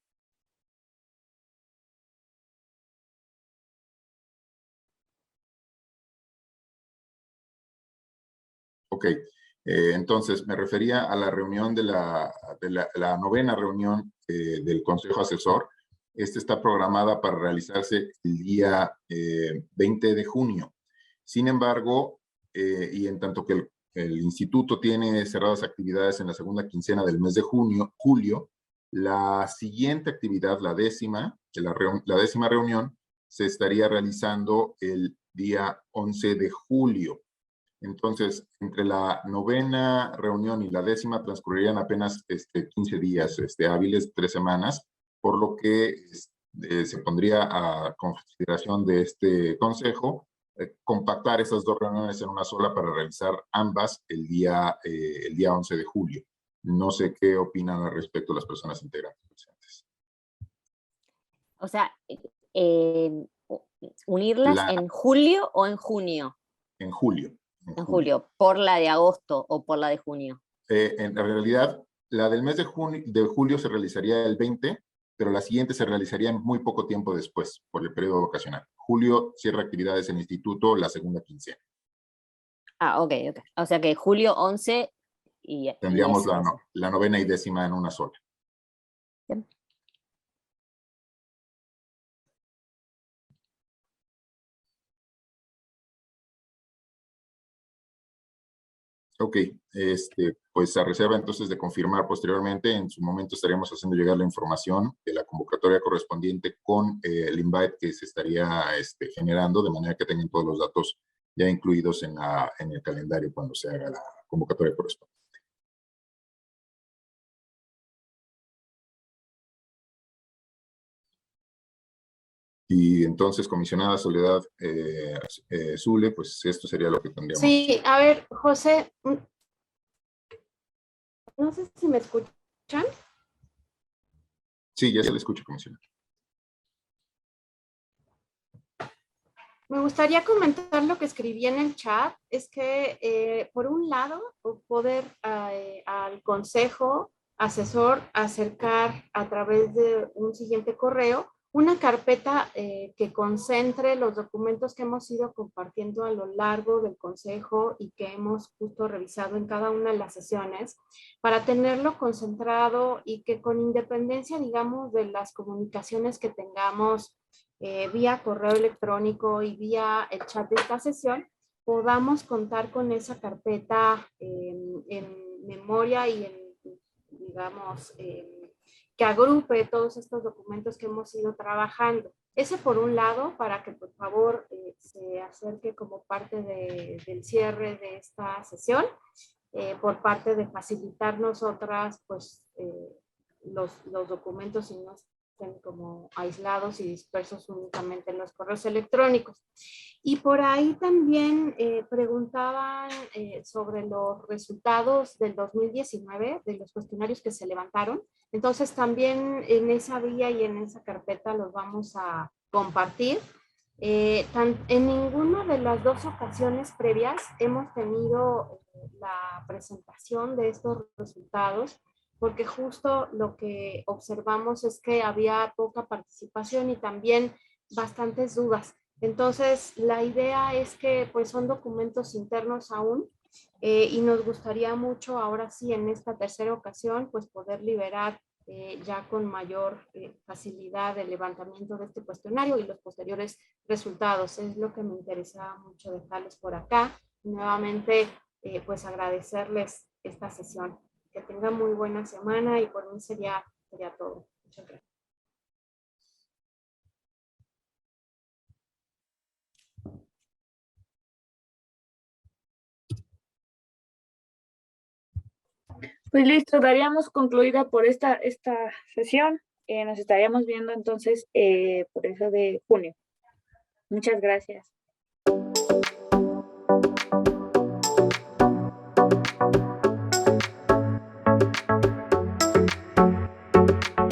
Ok, entonces me refería a la reunión de la novena reunión del Consejo Asesor. Esta está programada para realizarse el día 20 de junio. Sin embargo, y en tanto que el instituto tiene cerradas actividades en la segunda quincena del mes de julio, la siguiente actividad, la décima reunión, se estaría realizando el día 11 de julio. Entonces, entre la novena reunión y la décima transcurrirían apenas 15 días hábiles, 3 semanas, por lo que se pondría a consideración de este consejo compactar esas dos reuniones en una sola para realizar ambas el día 11 de julio. No sé qué opinan al respecto las personas integrantes presentes. O sea, unirlas en julio o en junio. En julio. En julio, ¿por la de agosto o por la de junio? En realidad, la del mes de julio se realizaría el 20, pero la siguiente se realizaría muy poco tiempo después, por el periodo vacacional. Julio cierra actividades en el instituto la segunda quincena. Ah, ok. O sea que julio 11 y... Tendríamos la novena y décima en una sola. Bien. Ok, pues a reserva entonces de confirmar posteriormente, en su momento estaríamos haciendo llegar la información de la convocatoria correspondiente con el invite que se estaría generando, de manera que tengan todos los datos ya incluidos en el calendario cuando se haga la convocatoria correspondiente. Y entonces, comisionada Soledad Zule, pues esto sería lo que tendríamos. Sí, a ver, José, no sé si me escuchan. Sí, ya se le escucha, comisionada. Me gustaría comentar lo que escribí en el chat, es que por un lado, poder al consejo asesor acercar a través de un siguiente correo una carpeta que concentre los documentos que hemos ido compartiendo a lo largo del consejo y que hemos justo revisado en cada una de las sesiones, para tenerlo concentrado y que con independencia, digamos, de las comunicaciones que tengamos vía correo electrónico y vía el chat de esta sesión, podamos contar con esa carpeta en memoria y digamos, que agrupe todos estos documentos que hemos ido trabajando. Ese por un lado, para que por favor se acerque como parte del cierre de esta sesión, por parte de facilitar nosotras pues, los documentos y no estén como aislados y dispersos únicamente en los correos electrónicos. Y por ahí también preguntaban sobre los resultados del 2019, de los cuestionarios que se levantaron. Entonces también en esa vía y en esa carpeta los vamos a compartir. En ninguna de las dos ocasiones previas hemos tenido la presentación de estos resultados, porque justo lo que observamos es que había poca participación y también bastantes dudas. Entonces, la idea es que pues son documentos internos aún y nos gustaría mucho ahora sí en esta tercera ocasión pues poder liberar ya con mayor facilidad el levantamiento de este cuestionario y los posteriores resultados. Es lo que me interesaba mucho dejarles por acá. Nuevamente, pues agradecerles esta sesión. Que tengan muy buena semana y por mí sería todo. Muchas gracias. Pues listo, daríamos concluida por esta sesión. Nos estaríamos viendo entonces por eso de junio. Muchas gracias.